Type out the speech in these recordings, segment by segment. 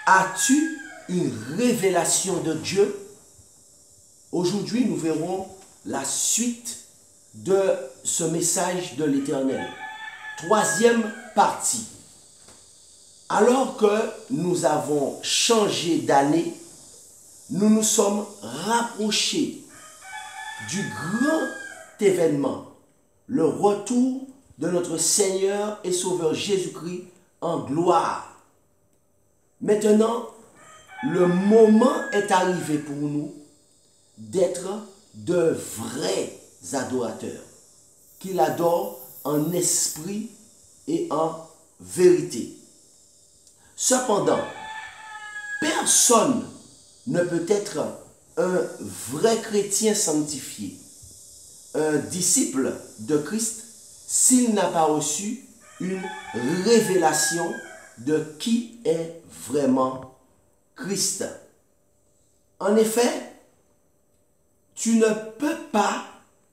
As-tu une révélation de Dieu? Aujourd'hui, nous verrons la suite de ce message de l'Éternel. Troisième partie. Alors que nous avons changé d'année, nous nous sommes rapprochés du grand événement, le retour de notre Seigneur et Sauveur Jésus-Christ en gloire. Maintenant, le moment est arrivé pour nous d'être de vrais adorateurs, qui l'adorent en esprit et en vérité. Cependant, personne ne peut être un vrai chrétien sanctifié, un disciple de Christ, s'il n'a pas reçu une révélation de qui est vraiment Christ. En effet, tu ne peux pas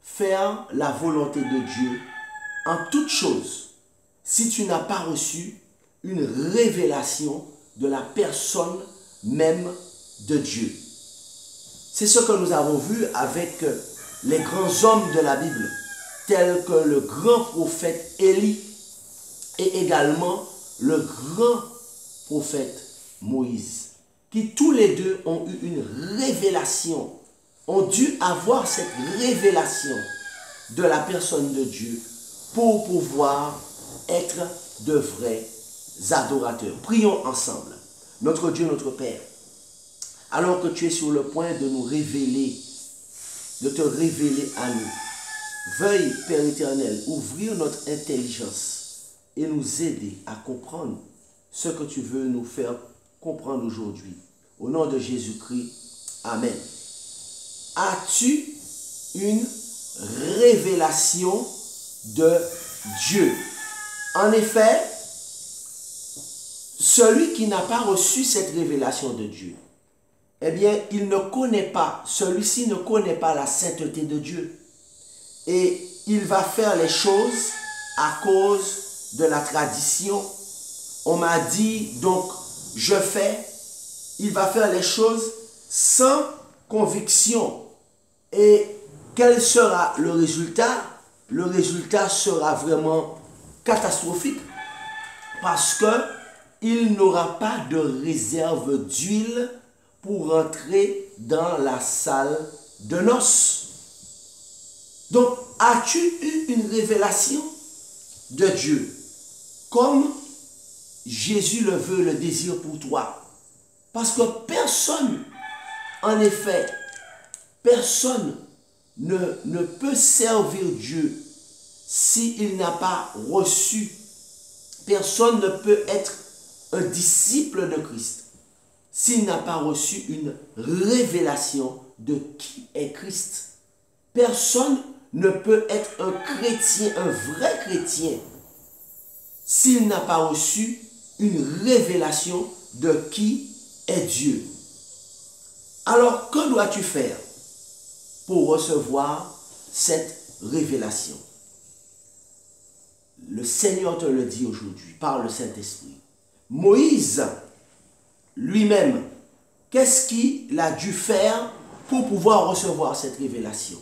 faire la volonté de Dieu en toutes choses si tu n'as pas reçu une révélation de la personne même de Dieu. C'est ce que nous avons vu avec les grands hommes de la Bible, tels que le grand prophète Élie et également le grand prophète Moïse, qui tous les deux ont eu une révélation, ont dû avoir cette révélation de la personne de Dieu pour pouvoir être de vrais adorateurs. Prions ensemble. Notre Dieu, notre Père, alors que tu es sur le point de nous révéler, de te révéler à nous, veuille, Père éternel, ouvrir notre intelligence et nous aider à comprendre ce que tu veux nous faire comprendre aujourd'hui. Au nom de Jésus-Christ, Amen. As-tu une révélation de Dieu? En effet, celui qui n'a pas reçu cette révélation de Dieu, eh bien, il ne connaît pas, celui-ci ne connaît pas la sainteté de Dieu. Et il va faire les choses à cause de la tradition. On m'a dit, donc je fais. Il va faire les choses sans conviction. Et quel sera le résultat? Le résultat sera vraiment catastrophique parce qu'il n'aura pas de réserve d'huile pour entrer dans la salle de noces. Donc, as-tu eu une révélation de Dieu comme Jésus le veut, le désire pour toi? Parce que personne, en effet, personne ne peut servir Dieu s'il n'a pas reçu. Personne ne peut être un disciple de Christ s'il n'a pas reçu une révélation de qui est Christ. Personne ne peut être un chrétien, un vrai chrétien, s'il n'a pas reçu une révélation de qui est Dieu. Alors, que dois-tu faire pour recevoir cette révélation? Le Seigneur te le dit aujourd'hui par le Saint-Esprit. Moïse lui-même, qu'est-ce qu'il a dû faire pour pouvoir recevoir cette révélation?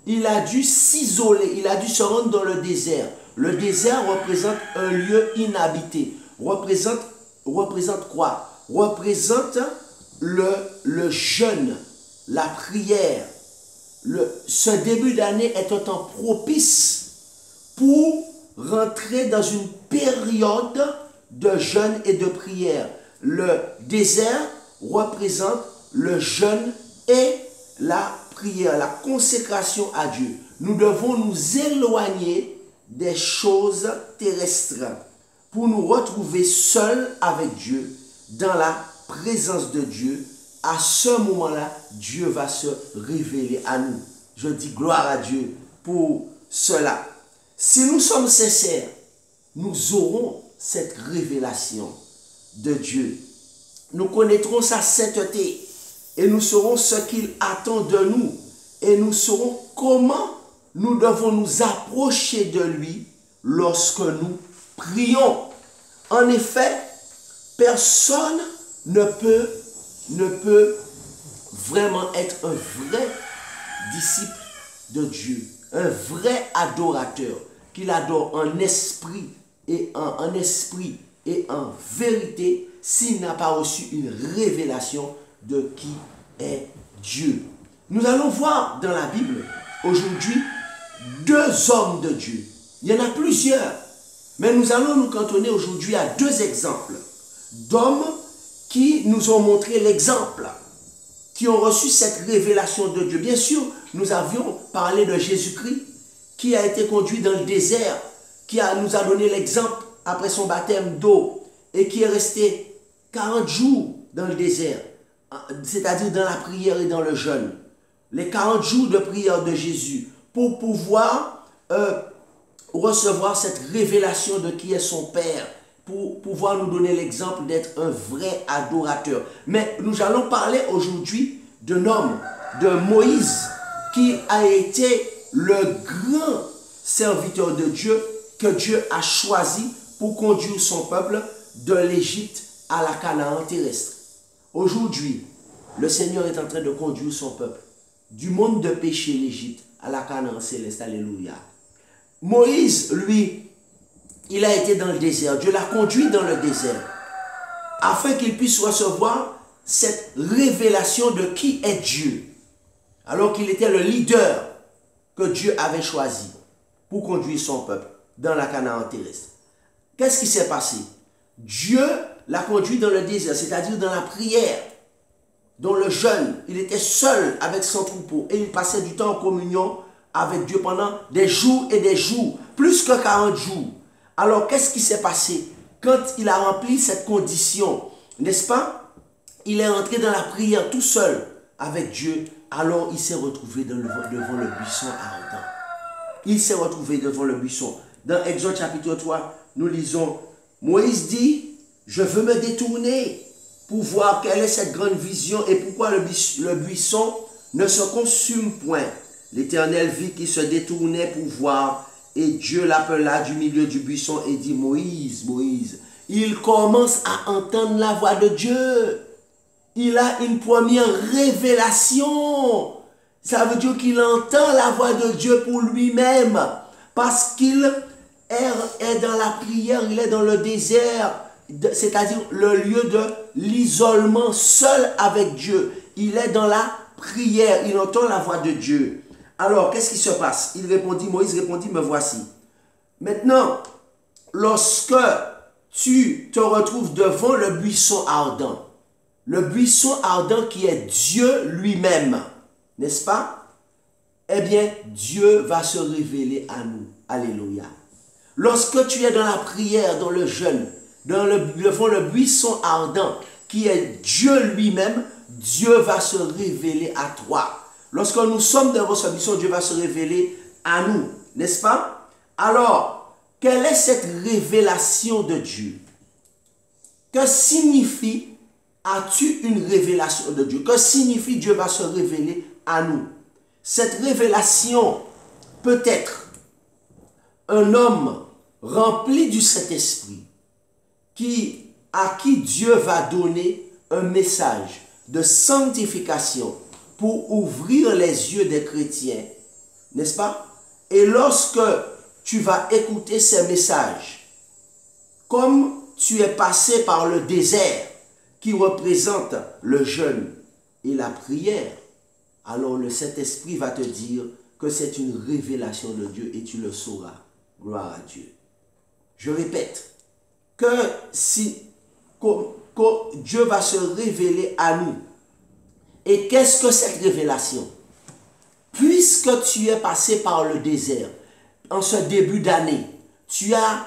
Il a dû s'isoler, il a dû se rendre dans le désert. Le désert représente un lieu inhabité. Représente quoi? Représente le jeûne, la prière. Ce début d'année est un temps propice pour rentrer dans une période de jeûne et de prière. Le désert représente le jeûne et la prière, la consécration à Dieu. Nous devons nous éloigner des choses terrestres pour nous retrouver seuls avec Dieu, dans la présence de Dieu. À ce moment-là, Dieu va se révéler à nous. Je dis gloire à Dieu pour cela. Si nous sommes sincères, nous aurons cette révélation de Dieu. Nous connaîtrons sa sainteté et nous saurons ce qu'il attend de nous et nous saurons comment nous devons nous approcher de lui lorsque nous prions. En effet, personne ne peut vraiment être un vrai disciple de Dieu, un vrai adorateur, qu'il adore en esprit et en vérité, s'il n'a pas reçu une révélation de qui est Dieu. Nous allons voir dans la Bible aujourd'hui 2 hommes de Dieu. Il y en a plusieurs, mais nous allons nous cantonner aujourd'hui à 2 exemples d'hommes qui nous ont montré l'exemple, qui ont reçu cette révélation de Dieu. Bien sûr, nous avions parlé de Jésus-Christ, qui a été conduit dans le désert, nous a donné l'exemple après son baptême d'eau, et qui est resté 40 jours dans le désert, c'est-à-dire dans la prière et dans le jeûne. Les 40 jours de prière de Jésus, pour pouvoir recevoir cette révélation de qui est son Père, pour pouvoir nous donner l'exemple d'être un vrai adorateur. Mais nous allons parler aujourd'hui d'un homme, de Moïse, qui a été le grand serviteur de Dieu que Dieu a choisi pour conduire son peuple de l'Égypte à la Canaan terrestre. Aujourd'hui, le Seigneur est en train de conduire son peuple du monde de péché, l'Égypte, à la Canaan céleste. Alléluia. Moïse, lui, il a été dans le désert. Dieu l'a conduit dans le désert afin qu'il puisse recevoir cette révélation de qui est Dieu. Alors qu'il était le leader que Dieu avait choisi pour conduire son peuple dans la Canaan terrestre. Qu'est-ce qui s'est passé? Dieu l'a conduit dans le désert, c'est-à-dire dans la prière, dans le jeûne. Il était seul avec son troupeau et il passait du temps en communion avec Dieu pendant des jours et des jours, plus que 40 jours. Alors, qu'est-ce qui s'est passé? Quand il a rempli cette condition, n'est-ce pas? Il est entré dans la prière tout seul avec Dieu. Alors, il s'est retrouvé devant le buisson ardent. Il s'est retrouvé devant le buisson. Dans Exode chapitre 3, nous lisons, Moïse dit, je veux me détourner pour voir quelle est cette grande vision et pourquoi le buisson ne se consume point. L'Éternel vit qu'il se détournait pour voir. Et Dieu l'appela du milieu du buisson et dit, Moïse, Moïse. Il commence à entendre la voix de Dieu. Il a une première révélation. Ça veut dire qu'il entend la voix de Dieu pour lui-même. Parce qu'il est dans la prière, il est dans le désert. C'est-à-dire le lieu de l'isolement seul avec Dieu. Il est dans la prière, il entend la voix de Dieu. Alors, qu'est-ce qui se passe? Moïse répondit, me voici. Maintenant, lorsque tu te retrouves devant le buisson ardent qui est Dieu lui-même, n'est-ce pas? Eh bien, Dieu va se révéler à nous. Alléluia. Lorsque tu es dans la prière, dans le jeûne, devant le buisson ardent qui est Dieu lui-même, Dieu va se révéler à toi. Lorsque nous sommes devant ce buisson, Dieu va se révéler à nous, n'est-ce pas? Alors, quelle est cette révélation de Dieu? Que signifie, as-tu une révélation de Dieu? Que signifie Dieu va se révéler à nous? Cette révélation peut être un homme rempli du Saint-Esprit à qui Dieu va donner un message de sanctification pour ouvrir les yeux des chrétiens, n'est-ce pas? Et lorsque tu vas écouter ces messages, comme tu es passé par le désert qui représente le jeûne et la prière, alors le Saint-Esprit va te dire que c'est une révélation de Dieu et tu le sauras. Gloire à Dieu. Je répète, que Dieu va se révéler à nous. Et qu'est-ce que cette révélation? Puisque tu es passé par le désert, en ce début d'année, tu as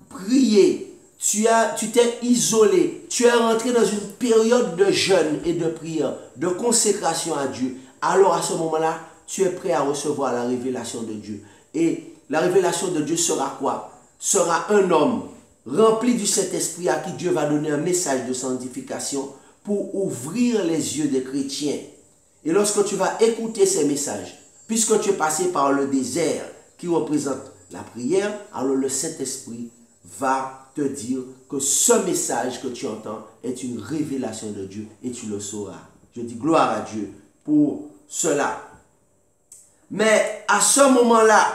prié, tu t'es isolé, tu es rentré dans une période de jeûne et de prière, de consécration à Dieu. Alors à ce moment-là, tu es prêt à recevoir la révélation de Dieu. Et la révélation de Dieu sera quoi? Sera un homme rempli du Saint-Esprit à qui Dieu va donner un message de sanctification pour ouvrir les yeux des chrétiens. Et lorsque tu vas écouter ces messages, puisque tu es passé par le désert qui représente la prière, alors le Saint-Esprit va te dire que ce message que tu entends est une révélation de Dieu et tu le sauras. Je dis gloire à Dieu pour cela. Mais à ce moment-là,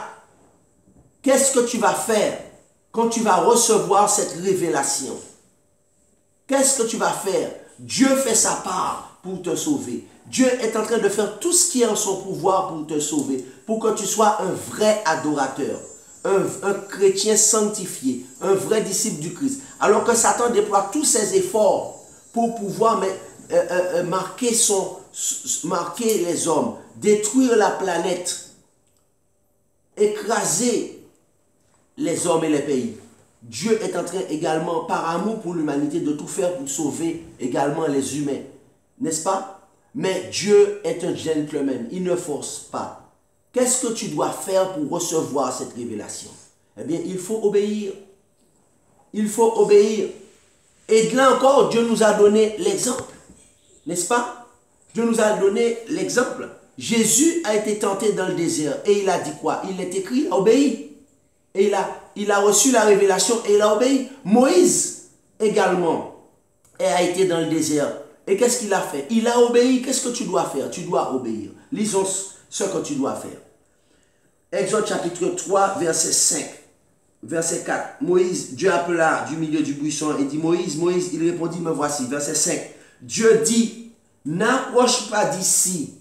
qu'est-ce que tu vas faire quand tu vas recevoir cette révélation? Qu'est-ce que tu vas faire? Dieu fait sa part pour te sauver. Dieu est en train de faire tout ce qui est en son pouvoir pour te sauver, pour que tu sois un vrai adorateur, un chrétien sanctifié, un vrai disciple du Christ. Alors que Satan déploie tous ses efforts pour pouvoir marquer les hommes, détruire la planète, écraser les hommes et les pays. Dieu est en train également, par amour pour l'humanité, de tout faire pour sauver également les humains. N'est-ce pas? Mais Dieu est un gentleman, il ne force pas. Qu'est-ce que tu dois faire pour recevoir cette révélation? Eh bien, il faut obéir. Il faut obéir. Et là encore, Dieu nous a donné l'exemple. N'est-ce pas? Dieu nous a donné l'exemple. Jésus a été tenté dans le désert et il a dit quoi? Il est écrit, il a obéi. Et il a reçu la révélation et il a obéi. Moïse également a été dans le désert. Et qu'est-ce qu'il a fait? Il a obéi. Qu'est-ce que tu dois faire? Tu dois obéir. Lisons ce que tu dois faire. Exode chapitre 3, verset 5. Verset 4. Moïse, Dieu appela du milieu du buisson et dit, Moïse, Moïse, il répondit, me voici. Verset 5. Dieu dit, n'approche pas d'ici.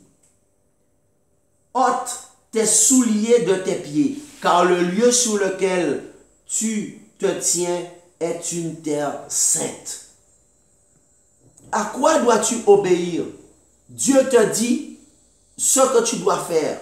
Ôte tes souliers de tes pieds, car le lieu sur lequel tu te tiens est une terre sainte. À quoi dois-tu obéir? Dieu te dit ce que tu dois faire.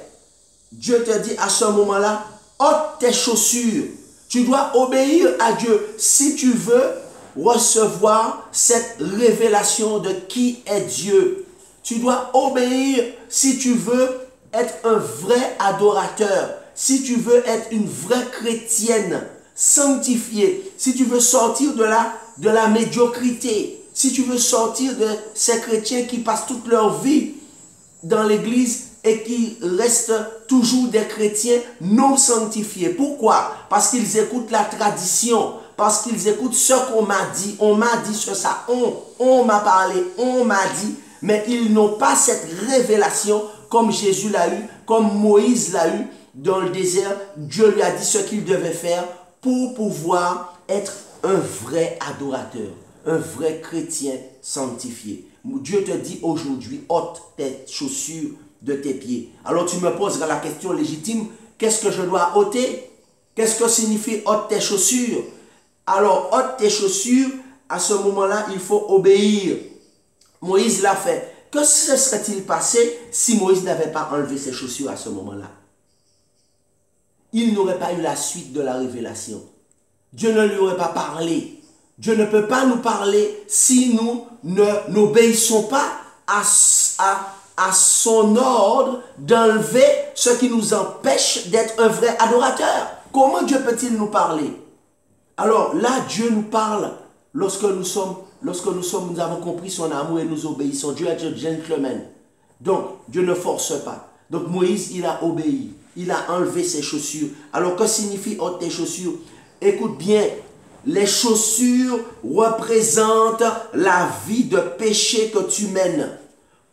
Dieu te dit à ce moment-là, ôte tes chaussures. Tu dois obéir à Dieu si tu veux recevoir cette révélation de qui est Dieu. Tu dois obéir si tu veux être un vrai adorateur, si tu veux être une vraie chrétienne sanctifiée, si tu veux sortir de la médiocrité, si tu veux sortir de ces chrétiens qui passent toute leur vie dans l'église et qui restent toujours des chrétiens non sanctifiés. Pourquoi? Parce qu'ils écoutent la tradition, parce qu'ils écoutent ce qu'on m'a dit. On m'a dit ça, on m'a parlé, on m'a dit, mais ils n'ont pas cette révélation comme Jésus l'a eu, comme Moïse l'a eu dans le désert. Dieu lui a dit ce qu'il devait faire pour pouvoir être un vrai adorateur, un vrai chrétien sanctifié. Dieu te dit aujourd'hui, ôte tes chaussures de tes pieds. Alors tu me poseras la question légitime, qu'est-ce que je dois ôter? Qu'est-ce que signifie ôte tes chaussures? Alors ôte tes chaussures, à ce moment-là, il faut obéir. Moïse l'a fait. Que se serait-il passé si Moïse n'avait pas enlevé ses chaussures à ce moment-là? Il n'aurait pas eu la suite de la révélation. Dieu ne lui aurait pas parlé. Dieu ne peut pas nous parler si nous n'obéissons pas à son ordre d'enlever ce qui nous empêche d'être un vrai adorateur. Comment Dieu peut-il nous parler? Alors là, Dieu nous parle lorsque nous avons compris son amour et nous obéissons. Dieu est un gentleman. Donc, Dieu ne force pas. Donc, Moïse, il a obéi. Il a enlevé ses chaussures. Alors, que signifie ôte tes chaussures? Écoute bien. Les chaussures représentent la vie de péché que tu mènes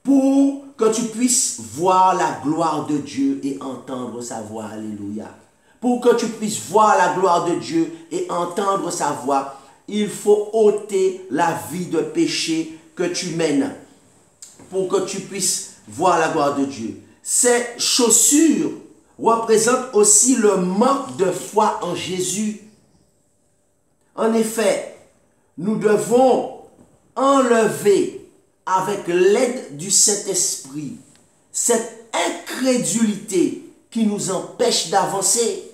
pour que tu puisses voir la gloire de Dieu et entendre sa voix. Alléluia. Pour que tu puisses voir la gloire de Dieu et entendre sa voix, il faut ôter la vie de péché que tu mènes pour que tu puisses voir la gloire de Dieu. Ces chaussures représentent aussi le manque de foi en Jésus. En effet, nous devons enlever avec l'aide du Saint-Esprit cette incrédulité qui nous empêche d'avancer.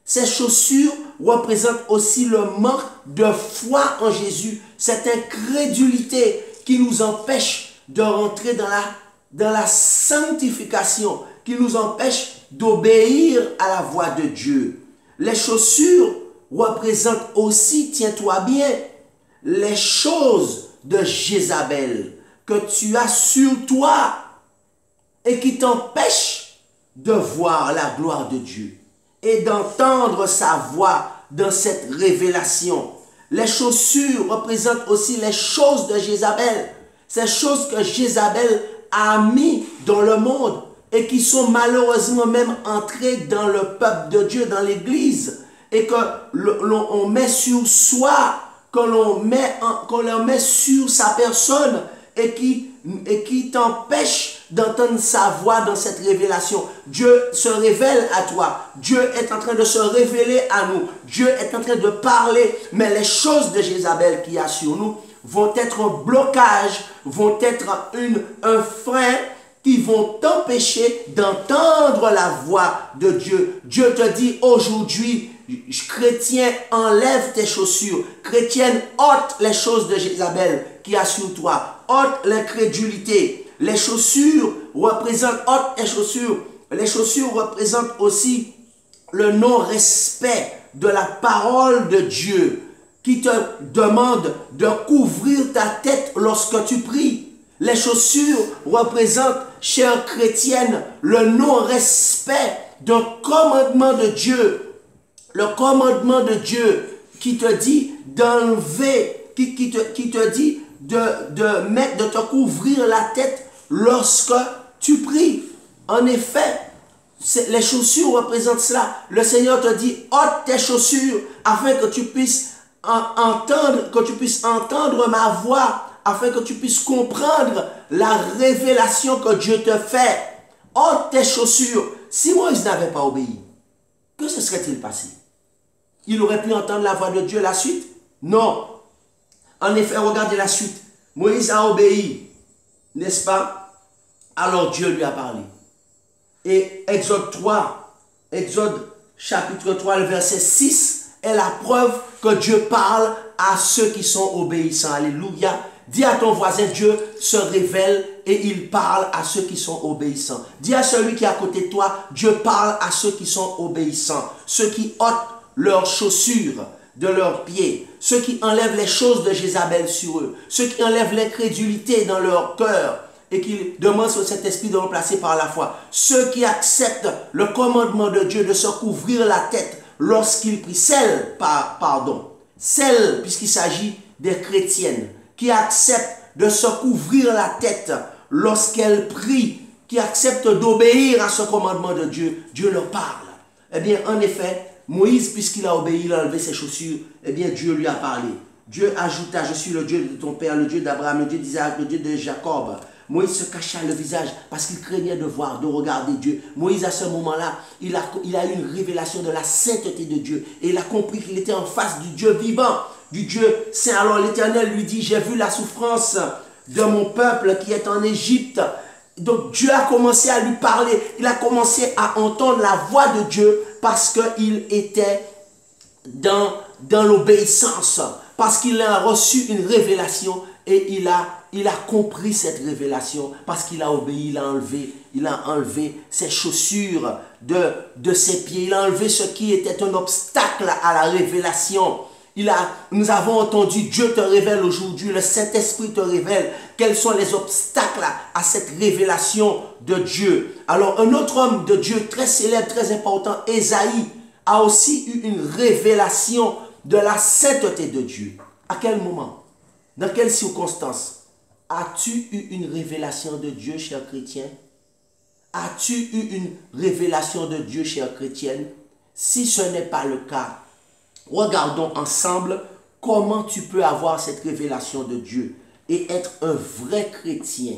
Ces chaussures représentent aussi le manque de foi en Jésus, cette incrédulité qui nous empêche de rentrer dans la sanctification, qui nous empêche d'obéir à la voix de Dieu. Les chaussures représentent aussi, tiens-toi bien, les choses de Jézabel que tu as sur toi et qui t'empêchent de voir la gloire de Dieu et d'entendre sa voix dans cette révélation. Les chaussures représentent aussi les choses de Jézabel. Ces choses que Jézabel a mis dans le monde et qui sont malheureusement même entrées dans le peuple de Dieu, dans l'église. Et que l'on met sur soi, qu'on l'on met sur sa personne et qui t'empêche d'entendre sa voix dans cette révélation. Dieu se révèle à toi. Dieu est en train de se révéler à nous. Dieu est en train de parler. Mais les choses de Jézabel qu'il y a sur nous vont être un blocage, vont être un frein qui vont t'empêcher d'entendre la voix de Dieu. Dieu te dit aujourd'hui, chrétien, enlève tes chaussures. Chrétienne, ôte les choses de Jézabel qu'il y a sur toi. Ôte l'incrédulité. Les chaussures représentent, ôte les chaussures. Les chaussures représentent aussi le non-respect de la parole de Dieu qui te demande de couvrir ta tête lorsque tu pries. Les chaussures représentent, chère chrétienne, le non-respect d'un commandement de Dieu. Le commandement de Dieu qui te dit d'enlever, qui te dit de te couvrir la tête lorsque tu pries. En effet, les chaussures représentent cela. Le Seigneur te dit, ôte tes chaussures afin que tu puisses entendre ma voix, afin que tu puisses comprendre la révélation que Dieu te fait. Ôte tes chaussures. Si Moïse n'avait pas obéi, que se serait-il passé? Il aurait pu entendre la voix de Dieu la suite? Non. En effet, regardez la suite. Moïse a obéi, n'est-ce pas? Alors Dieu lui a parlé. Et Exode chapitre 3, le verset 6 est la preuve que Dieu parle à ceux qui sont obéissants. Alléluia. Dis à ton voisin, Dieu se révèle et il parle à ceux qui sont obéissants. Dis à celui qui est à côté de toi, Dieu parle à ceux qui sont obéissants. Ceux qui ôtent leurs chaussures de leurs pieds. Ceux qui enlèvent les choses de Jézabel sur eux. Ceux qui enlèvent l'incrédulité dans leur cœur et qui demandent sur cet esprit de remplacer par la foi. Ceux qui acceptent le commandement de Dieu de se couvrir la tête lorsqu'ils prient. Celles, puisqu'il s'agit des chrétiennes, qui acceptent de se couvrir la tête lorsqu'elles prient, qui acceptent d'obéir à ce commandement de Dieu. Dieu leur parle. Eh bien, en effet, Moïse, puisqu'il a obéi, il a enlevé ses chaussures, eh bien, Dieu lui a parlé. Dieu ajouta, je suis le Dieu de ton père, le Dieu d'Abraham, le Dieu d'Isaac, le Dieu de Jacob. Moïse se cacha le visage parce qu'il craignait de voir, de regarder Dieu. Moïse, à ce moment-là, il a eu une révélation de la sainteté de Dieu. Et il a compris qu'il était en face du Dieu vivant, du Dieu saint. Alors l'Éternel lui dit, j'ai vu la souffrance de mon peuple qui est en Égypte. Donc Dieu a commencé à lui parler. Il a commencé à entendre la voix de Dieu parce qu'il était dans l'obéissance. Parce qu'il a reçu une révélation et il a compris cette révélation parce qu'il a obéi, il a enlevé ses chaussures de ses pieds. Il a enlevé ce qui était un obstacle à la révélation. Nous avons entendu, Dieu te révèle aujourd'hui, le Saint-Esprit te révèle quels sont les obstacles à cette révélation de Dieu. Alors un autre homme de Dieu très célèbre, très important, Ésaïe, a aussi eu une révélation de la sainteté de Dieu. À quel moment? Dans quelles circonstances? As-tu eu une révélation de Dieu, cher chrétien? As-tu eu une révélation de Dieu, chère chrétienne? Si ce n'est pas le cas, regardons ensemble comment tu peux avoir cette révélation de Dieu et être un vrai chrétien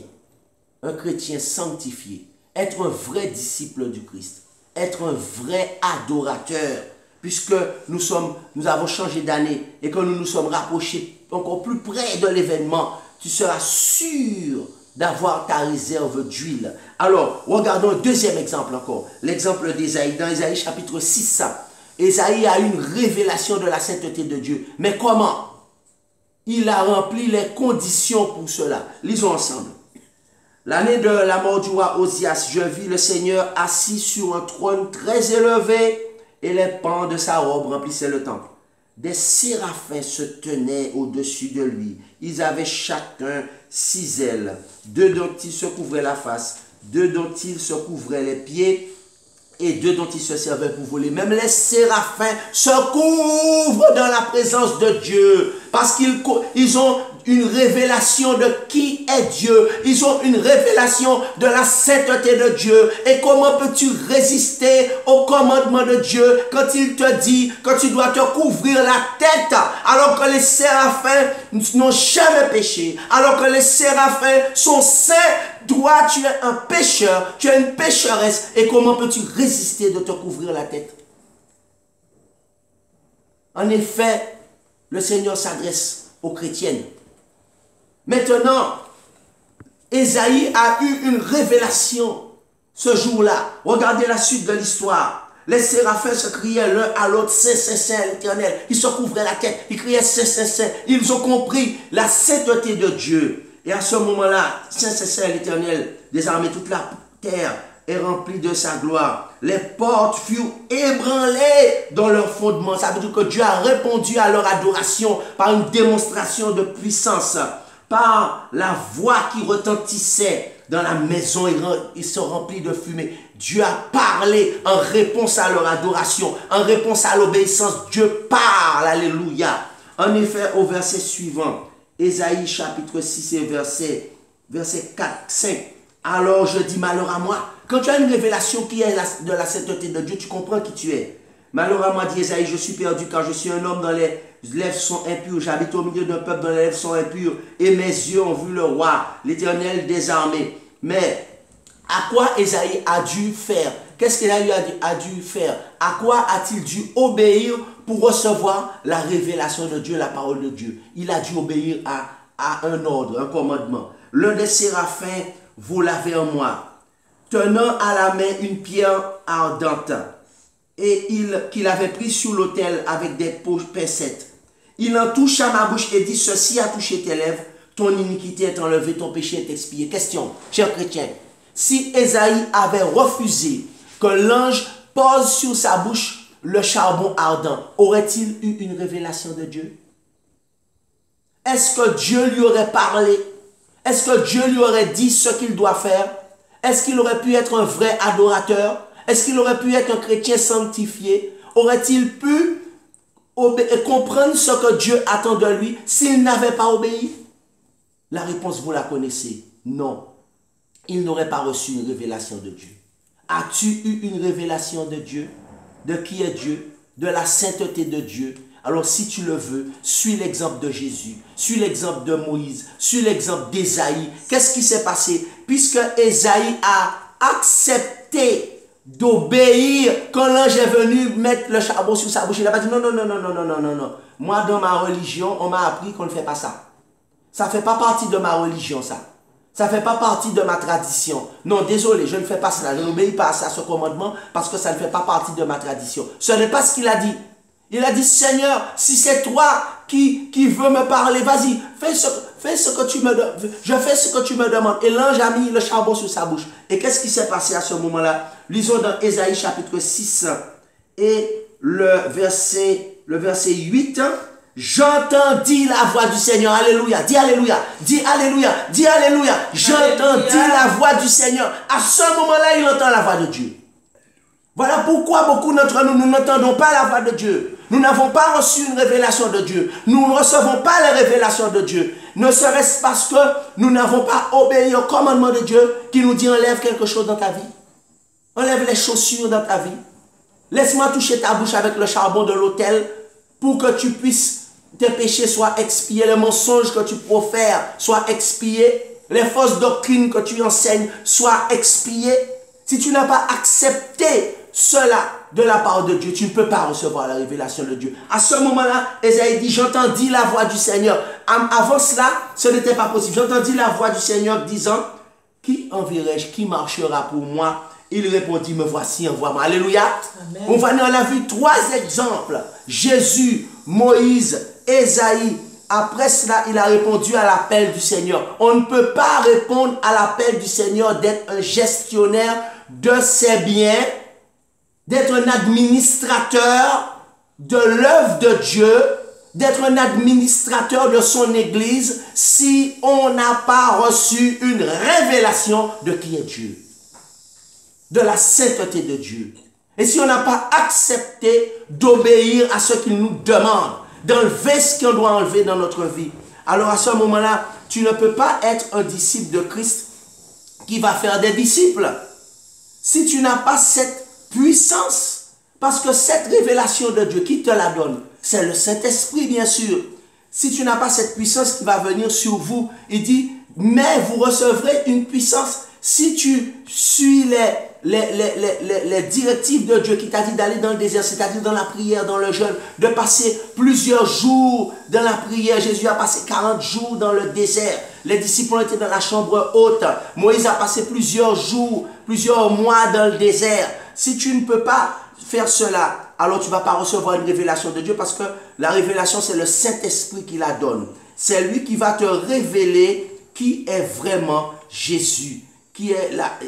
sanctifié, être un vrai disciple du Christ, être un vrai adorateur, puisque nous avons changé d'année et que nous nous sommes rapprochés encore plus près de l'événement. Tu seras sûr d'avoir ta réserve d'huile. Alors, regardons un deuxième exemple encore, l'exemple d'Ésaïe, dans Ésaïe chapitre 6. Ésaïe a une révélation de la sainteté de Dieu. Mais comment? Il a rempli les conditions pour cela. Lisons ensemble. L'année de la mort du roi Osias, je vis le Seigneur assis sur un trône très élevé et les pans de sa robe remplissaient le temple. Des séraphins se tenaient au-dessus de lui. Ils avaient chacun 6 ailes, 2 dont ils se couvraient la face, 2 dont ils se couvraient les pieds, et d'eux dont ils se servaient pour voler. Même les séraphins se couvrent dans la présence de Dieu parce qu'ils ont une révélation de qui est Dieu. Ils ont une révélation de la sainteté de Dieu. Et comment peux-tu résister au commandement de Dieu quand il te dit que tu dois te couvrir la tête alors que les séraphins n'ont jamais péché, alors que les séraphins sont saints? Toi, tu es un pécheur, tu es une pécheresse. Et comment peux-tu résister de te couvrir la tête? En effet, le Seigneur s'adresse aux chrétiennes. Maintenant, Ésaïe a eu une révélation ce jour-là. Regardez la suite de l'histoire. Les séraphins se criaient l'un à l'autre, Saint, Saint, Saint, l'Éternel. Ils se couvraient la tête, ils criaient Saint, Saint, Saint. Ils ont compris la sainteté de Dieu. Et à ce moment-là, Saint, Saint, Saint, l'Éternel, désormais toute la terre est remplie de sa gloire. Les portes furent ébranlées dans leur fondement. Ça veut dire que Dieu a répondu à leur adoration par une démonstration de puissance. Par la voix qui retentissait dans la maison, il se remplit de fumée. Dieu a parlé en réponse à leur adoration, en réponse à l'obéissance. Dieu parle, alléluia. En effet, au verset suivant, Ésaïe chapitre 6 et verset 4, 5. Alors je dis malheur à moi. Quand tu as une révélation qui est de la sainteté de Dieu, tu comprends qui tu es. Malheur à moi, dit Ésaïe, je suis perdu car je suis un homme dont les lèvres sont impures. J'habite au milieu d'un peuple dont les lèvres sont impures. Et mes yeux ont vu le roi, l'Éternel des armées. Mais à quoi Ésaïe a dû faire? Qu'est-ce qu'Ésaïe a dû faire? À quoi a-t-il dû obéir pour recevoir la révélation de Dieu, la parole de Dieu? Il a dû obéir à un ordre, un commandement. L'un des séraphins vola vers moi, tenant à la main une pierre ardente, et qu'il avait pris sur l'autel avec des pincettes. Il en toucha ma bouche et dit, ceci a touché tes lèvres, ton iniquité est enlevée, ton péché est expié. Question, chers chrétiens, si Ésaïe avait refusé que l'ange pose sur sa bouche le charbon ardent, aurait-il eu une révélation de Dieu? Est-ce que Dieu lui aurait parlé? Est-ce que Dieu lui aurait dit ce qu'il doit faire? Est-ce qu'il aurait pu être un vrai adorateur? Est-ce qu'il aurait pu être un chrétien sanctifié? Aurait-il pu comprendre ce que Dieu attend de lui s'il n'avait pas obéi? La réponse, vous la connaissez. Non. Il n'aurait pas reçu une révélation de Dieu. As-tu eu une révélation de Dieu? De qui est Dieu? De la sainteté de Dieu? Alors si tu le veux, suis l'exemple de Jésus, suis l'exemple de Moïse, suis l'exemple d'Ésaïe. Qu'est-ce qui s'est passé? Puisque Ésaïe a accepté d'obéir quand l'ange est venu mettre le charbon sur sa bouche, il n'a pas dit non, non, non, non, non, non, non, non, non. Moi, dans ma religion, on m'a appris qu'on ne fait pas ça. Ça ne fait pas partie de ma religion, ça. Ça ne fait pas partie de ma tradition. Non, désolé, je ne fais pas cela. Je n'obéis pas à ça, ce commandement, parce que ça ne fait pas partie de ma tradition. Ce n'est pas ce qu'il a dit. Il a dit, Seigneur, si c'est toi qui veux me parler, vas-y, fais ce que tu me demandes. Je fais ce que tu me demandes. Et l'ange a mis le charbon sur sa bouche. Et qu'est-ce qui s'est passé à ce moment-là? Lisons dans Ésaïe chapitre 6 et le verset 8. J'entendis la voix du Seigneur. Alléluia. Dis Alléluia. Dis Alléluia. Dis Alléluia. J'entendis la voix du Seigneur. À ce moment-là, il entend la voix de Dieu. Voilà pourquoi beaucoup d'entre nous, nous n'entendons pas la voix de Dieu. Nous n'avons pas reçu une révélation de Dieu. Nous ne recevons pas les révélations de Dieu. Ne serait-ce parce que nous n'avons pas obéi au commandement de Dieu qui nous dit enlève quelque chose dans ta vie. Enlève les chaussures dans ta vie. Laisse-moi toucher ta bouche avec le charbon de l'autel pour que tu puisses, tes péchés soient expiés, les mensonges que tu profères soient expiés, les fausses doctrines que tu enseignes soient expiées. Si tu n'as pas accepté cela de la part de Dieu, tu ne peux pas recevoir la révélation de Dieu. À ce moment-là, Ésaïe dit, j'entendis la voix du Seigneur. Avant cela, ce n'était pas possible. J'entendis la voix du Seigneur disant, qui enverrai-je, qui marchera pour moi? Il répondit, me voici, envoie-moi. Alléluia. Amen. On a vu 3 exemples. Jésus, Moïse, Ésaïe. Après cela, il a répondu à l'appel du Seigneur. On ne peut pas répondre à l'appel du Seigneur d'être un gestionnaire de ses biens, d'être un administrateur de l'œuvre de Dieu, d'être un administrateur de son Église, si on n'a pas reçu une révélation de qui est Dieu, de la sainteté de Dieu. Et si on n'a pas accepté d'obéir à ce qu'il nous demande, d'enlever ce qu'on doit enlever dans notre vie, alors à ce moment-là, tu ne peux pas être un disciple de Christ qui va faire des disciples. Si tu n'as pas cette puissance, parce que cette révélation de Dieu qui te la donne, c'est le Saint-Esprit bien sûr. Si tu n'as pas cette puissance qui va venir sur vous, il dit, mais vous recevrez une puissance si tu suis les directives de Dieu qui t'a dit d'aller dans le désert, c'est-à-dire dans la prière, dans le jeûne, de passer plusieurs jours dans la prière. Jésus a passé 40 jours dans le désert. Les disciples ont été dans la chambre haute. Moïse a passé plusieurs jours, plusieurs mois dans le désert. Si tu ne peux pas faire cela, alors tu ne vas pas recevoir une révélation de Dieu parce que la révélation, c'est le Saint-Esprit qui la donne. C'est lui qui va te révéler qui est vraiment Jésus.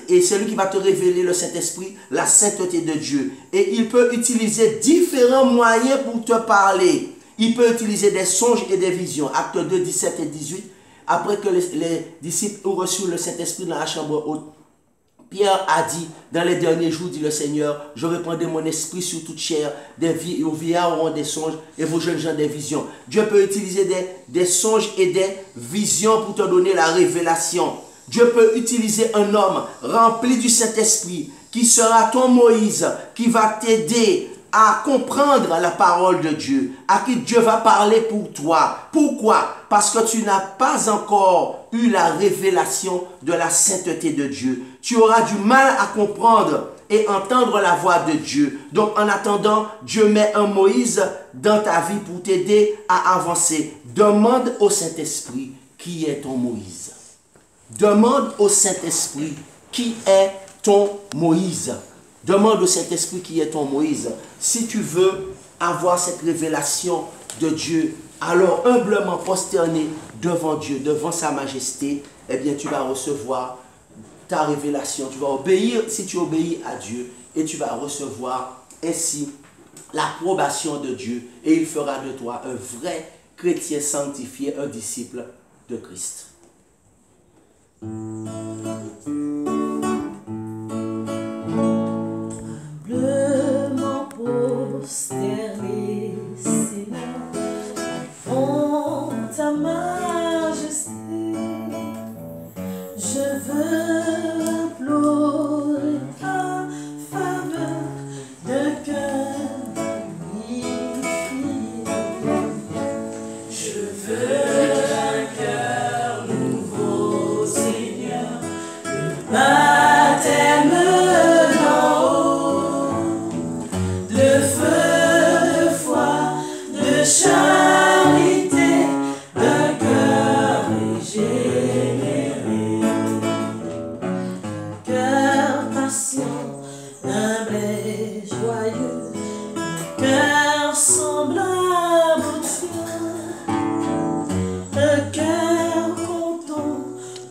Et c'est lui qui va te révéler le Saint-Esprit, la sainteté de Dieu. Et il peut utiliser différents moyens pour te parler. Il peut utiliser des songes et des visions. Actes 2, 17 et 18. Après que les disciples ont reçu le Saint-Esprit dans la chambre haute, Pierre a dit, dans les derniers jours, dit le Seigneur, je répandrai mon esprit sur toute chair, vos vieillards auront des songes et vos jeunes gens des visions. Dieu peut utiliser des songes et des visions pour te donner la révélation. Dieu peut utiliser un homme rempli du Saint-Esprit qui sera ton Moïse, qui va t'aider à comprendre la parole de Dieu, à qui Dieu va parler pour toi. Pourquoi? Parce que tu n'as pas encore eu la révélation de la sainteté de Dieu. Tu auras du mal à comprendre et entendre la voix de Dieu. Donc en attendant, Dieu met un Moïse dans ta vie pour t'aider à avancer. Demande au Saint-Esprit qui est ton Moïse. Demande au Saint-Esprit qui est ton Moïse. Demande au Saint-Esprit qui est ton Moïse. Si tu veux avoir cette révélation de Dieu, alors humblement prosterné devant Dieu, devant sa majesté, eh bien tu vas recevoir ta révélation. Tu vas obéir, si tu obéis à Dieu, et tu vas recevoir ainsi l'approbation de Dieu. Et il fera de toi un vrai chrétien sanctifié, un disciple de Christ. Humblement prosterné, Seigneur, devant ta majesté, je veux implorer ta faveur d'un cœur unifié. Je veux un cœur nouveau, Seigneur, le baptême d'en haut, de feu, de foi, de charité, un cœur régénéré, un cœur patient, humble et joyeux, un cœur semblable au tien, un cœur content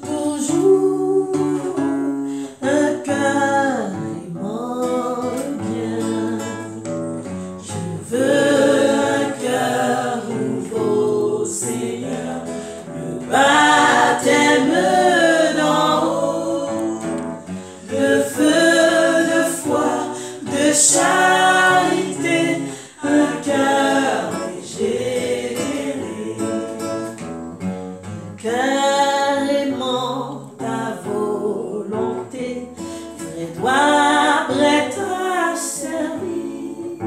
toujours, un cœur aimant le bien. Je veux un cœur nouveau, Seigneur, le baptême d'en haut, de feu, de foi, de charité, un cœur régénéré, carrément ta volonté, vrai droit, prêt à servir,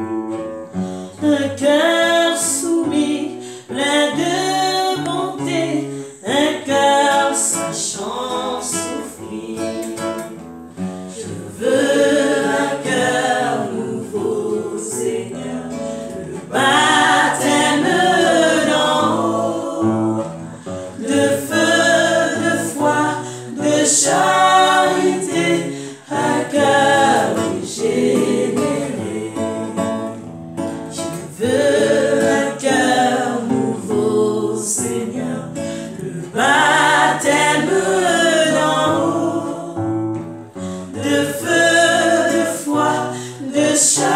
un cœur soumis, plein de bonté, un cœur sachant souffrir. Je veux un cœur nouveau, Seigneur, le baptême d'en haut, de feu, de foi, de charité, un cœur régénéré. Je veux un cœur nouveau, Seigneur, le baptême d'en haut, de feu, de foi, de charité.